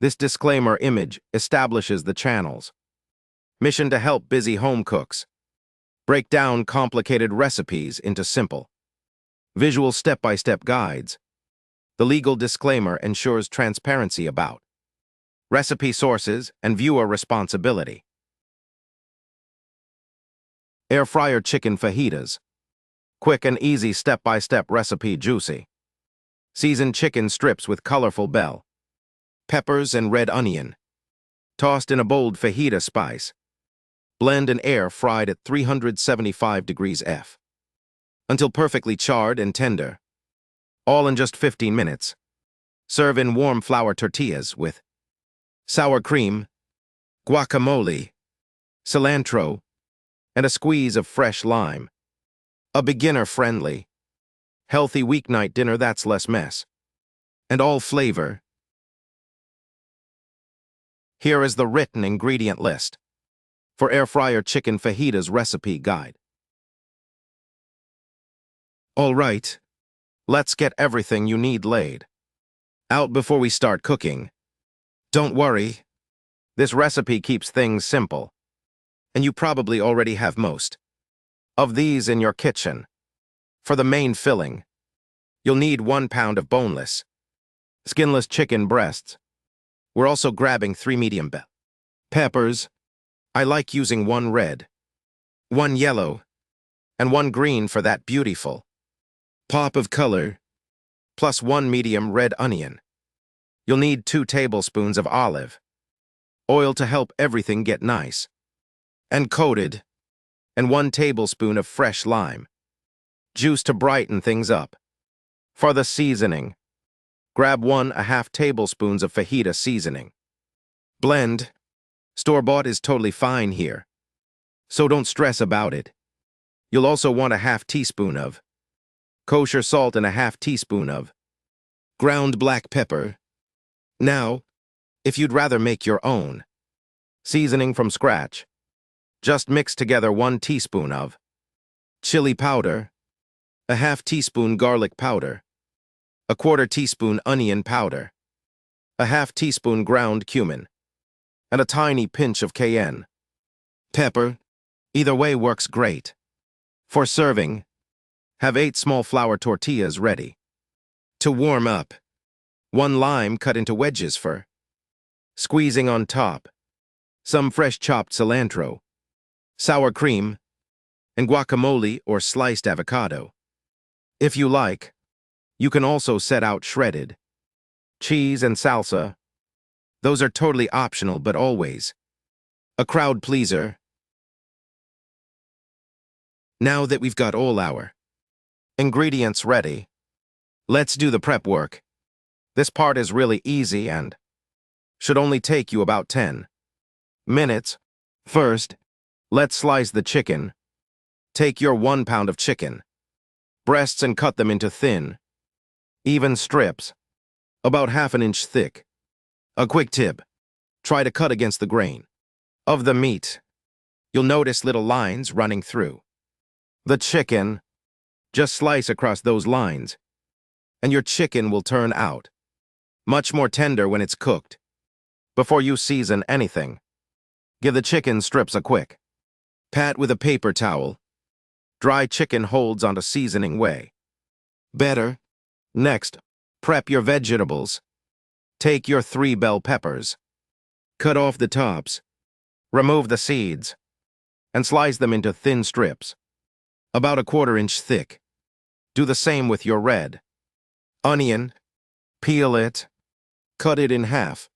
This disclaimer image establishes the channel's mission to help busy home cooks break down complicated recipes into simple, visual step-by-step guides. The legal disclaimer ensures transparency about recipe sources and viewer responsibility. Air fryer chicken fajitas. Quick and easy step-by-step recipe. Juicy, seasoned chicken strips with colorful bell peppers and red onion, tossed in a bold fajita spice. Blend and air fried at 375 degrees F until perfectly charred and tender, all in just 15 minutes. Serve in warm flour tortillas with sour cream, guacamole, cilantro, and a squeeze of fresh lime. A beginner-friendly, healthy weeknight dinner that's less mess and all flavor. Here is the written ingredient list for air fryer chicken fajitas recipe guide. All right, let's get everything you need laid out before we start cooking. Don't worry, this recipe keeps things simple, and you probably already have most of these in your kitchen. For the main filling, you'll need 1 pound of boneless, skinless chicken breasts. We're also grabbing 3 medium bell peppers. I like using 1 red, 1 yellow, and 1 green for that beautiful pop of color, plus 1 medium red onion. You'll need 2 tablespoons of olive oil to help everything get nice and coated, and 1 tablespoon of fresh lime juice to brighten things up. For the seasoning, grab 1½ tablespoons of fajita seasoning. Blend. Store-bought is totally fine here, so don't stress about it. You'll also want a ½ teaspoon of kosher salt and a ½ teaspoon of ground black pepper. Now, if you'd rather make your own seasoning from scratch, just mix together 1 teaspoon of chili powder, a ½ teaspoon garlic powder, a 1/4 teaspoon onion powder, a ½ teaspoon ground cumin, and a tiny pinch of cayenne pepper. Either way works great. For serving, have 8 small flour tortillas ready. To warm up, 1 lime cut into wedges for squeezing on top, some fresh chopped cilantro, sour cream, and guacamole or sliced avocado. If you like, you can also set out shredded cheese and salsa. Those are totally optional, but always a crowd pleaser. Now that we've got all our ingredients ready, let's do the prep work. This part is really easy and should only take you about 10 minutes. First, let's slice the chicken. Take your 1 pound of chicken breasts and cut them into thin, even strips, about ½ an inch thick. A quick tip, try to cut against the grain of the meat. You'll notice little lines running through the chicken. Just slice across those lines, and your chicken will turn out much more tender when it's cooked. Before you season anything, give the chicken strips a quick pat with a paper towel. Dry chicken holds onto seasoning way better. Next, prep your vegetables. Take your 3 bell peppers, cut off the tops, remove the seeds, and slice them into thin strips, about a 1/4 inch thick. Do the same with your red onion. Peel it, cut it in half,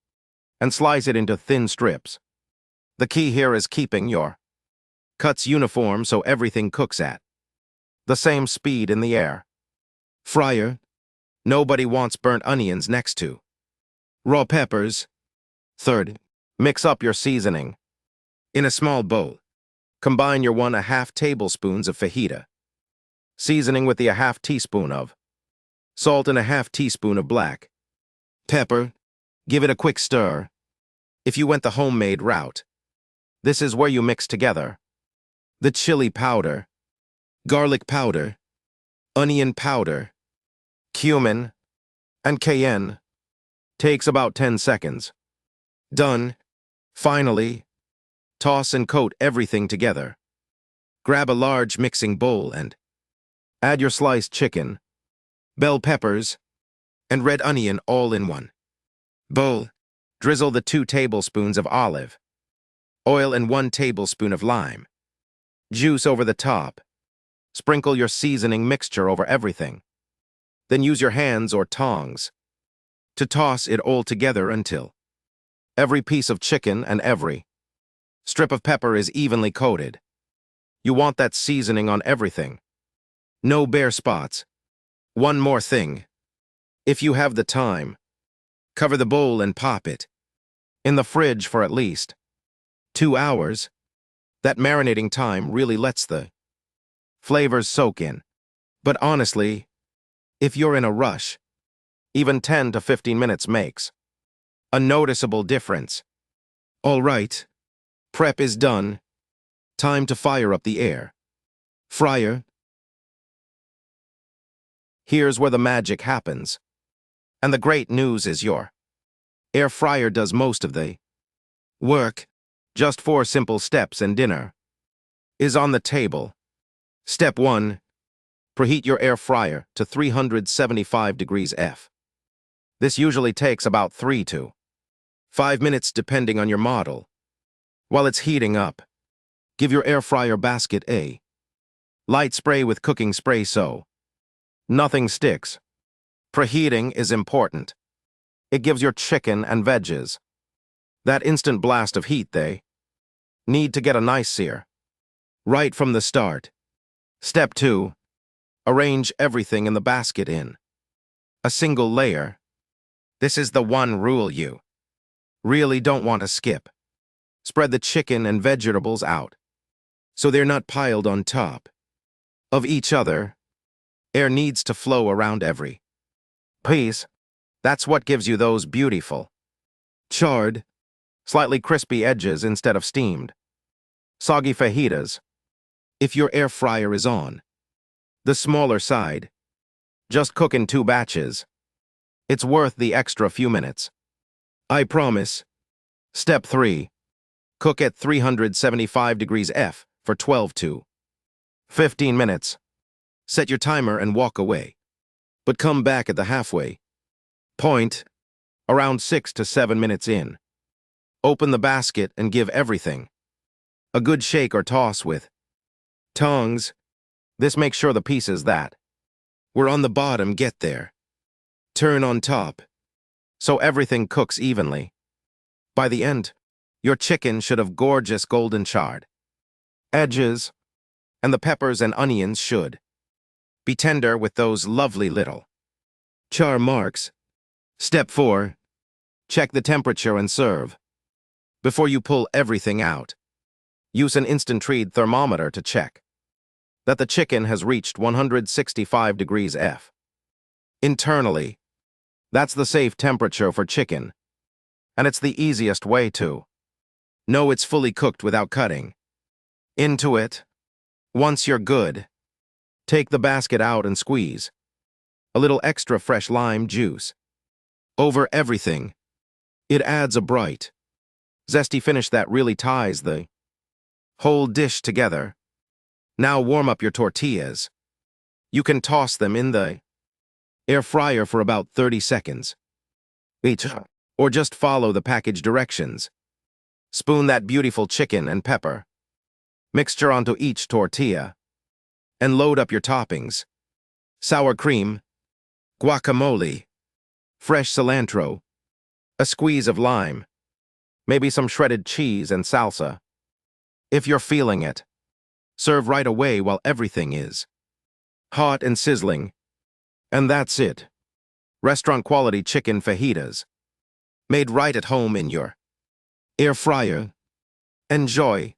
and slice it into thin strips. The key here is keeping your cuts uniform so everything cooks at the same speed in the air fryer. Nobody wants burnt onions next to raw peppers. Third, mix up your seasoning. In a small bowl, combine your 1½ tablespoons of fajita seasoning with the ½ teaspoon of salt and a ½ teaspoon of black pepper. Give it a quick stir. If you went the homemade route, this is where you mix together the chili powder, garlic powder, onion powder, cumin, and cayenne. Takes about 10 seconds. Done. Finally, toss and coat everything together. Grab a large mixing bowl and add your sliced chicken, bell peppers, and red onion all in one bowl. Drizzle the 2 tablespoons of olive oil and 1 tablespoon of lime juice over the top. Sprinkle your seasoning mixture over everything. Then use your hands or tongs to toss it all together until every piece of chicken and every strip of pepper is evenly coated. You want that seasoning on everything. No bare spots. One more thing. If you have the time, cover the bowl and pop it in the fridge for at least 2 hours. That marinating time really lets the flavors soak in. But honestly, if you're in a rush, even 10 to 15 minutes makes a noticeable difference. All right, prep is done. Time to fire up the air fryer. Here's where the magic happens. And the great news is your air fryer does most of the work. Just 4 simple steps and dinner is on the table. Step 1. Preheat your air fryer to 375 degrees F. This usually takes about 3 to 5 minutes depending on your model. While it's heating up, give your air fryer basket a light spray with cooking spray so nothing sticks. Preheating is important. It gives your chicken and veggies that instant blast of heat they need to get a nice sear right from the start. Step 2. Arrange everything in the basket in a single layer. This is the one rule you really don't want to skip. Spread the chicken and vegetables out so they're not piled on top of each other. Air needs to flow around every piece. That's what gives you those beautiful, charred, slightly crispy edges instead of steamed, soggy fajitas. If your air fryer is on the smaller side, just cook in 2 batches. It's worth the extra few minutes, I promise. Step 3. Cook at 375 degrees F for 12 to 15 minutes. Set your timer and walk away, but come back at the halfway point, around 6 to 7 minutes in. Open the basket and give everything a good shake or toss with tongs. This makes sure the pieces that were on the bottom get there. Turn on top so everything cooks evenly. By the end, your chicken should have gorgeous golden charred edges, and the peppers and onions should be tender with those lovely little char marks. Step 4. Check the temperature and serve. Before you pull everything out, use an instant read thermometer to check that the chicken has reached 165 degrees F. Internally, that's the safe temperature for chicken, and it's the easiest way to know it's fully cooked without cutting into it. Once you're good, take the basket out and squeeze a little extra fresh lime juice over everything. It adds a bright, zesty finish that really ties the whole dish together. Now warm up your tortillas. You can toss them in the air fryer for about 30 seconds each, or just follow the package directions. Spoon that beautiful chicken and pepper mixture onto each tortilla and load up your toppings: sour cream, guacamole, fresh cilantro, a squeeze of lime, maybe some shredded cheese and salsa. If you're feeling it, serve right away while everything is hot and sizzling. And that's it. Restaurant-quality chicken fajitas, made right at home in your air fryer. Enjoy.